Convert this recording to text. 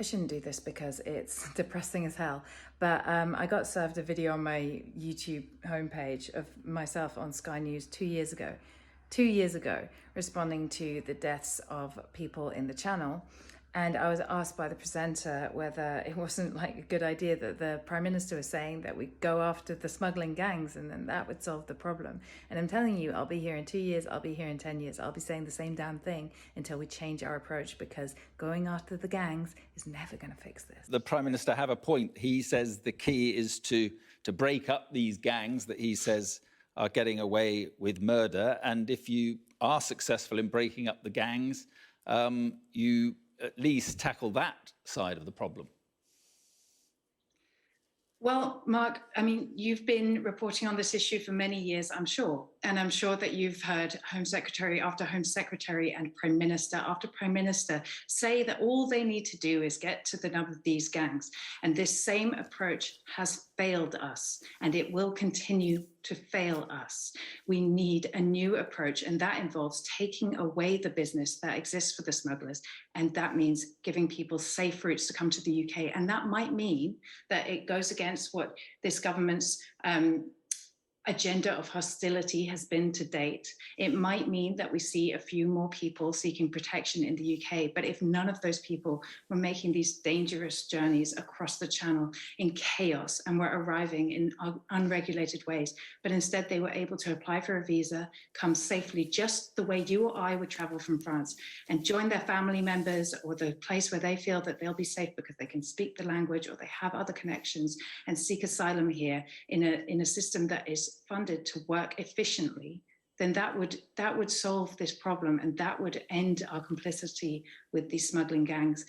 I shouldn't do this because it's depressing as hell, but I got served a video on my YouTube homepage of myself on Sky News 2 years ago. 2 years ago, responding to the deaths of people in the channel. And I was asked by the presenter whether it wasn't like a good idea that the Prime Minister was saying that we go after the smuggling gangs and then that would solve the problem. And I'm telling you, I'll be here in 2 years, I'll be here in 10 years, I'll be saying the same damn thing until we change our approach, because going after the gangs is never going to fix this. The Prime Minister have a point. He says the key is to break up these gangs that he says are getting away with murder. And if you are successful in breaking up the gangs, you at least tackle that side of the problem. Well, Mark, I mean, you've been reporting on this issue for many years, I'm sure. And I'm sure that you've heard Home Secretary after Home Secretary and Prime Minister after Prime Minister say that all they need to do is get to the nub of these gangs. And this same approach has failed us, and it will continue to fail us. We need a new approach, and that involves taking away the business that exists for the smugglers. And that means giving people safe routes to come to the UK. And that might mean that it goes against what this government's agenda of hostility has been to date. It might mean that we see a few more people seeking protection in the UK, but if none of those people were making these dangerous journeys across the Channel in chaos and were arriving in unregulated ways, but instead they were able to apply for a visa, come safely just the way you or I would travel from France, and join their family members or the place where they feel that they'll be safe because they can speak the language or they have other connections, and seek asylum here in a system that is funded to work efficiently, then that would solve this problem, and that would end our complicity with these smuggling gangs.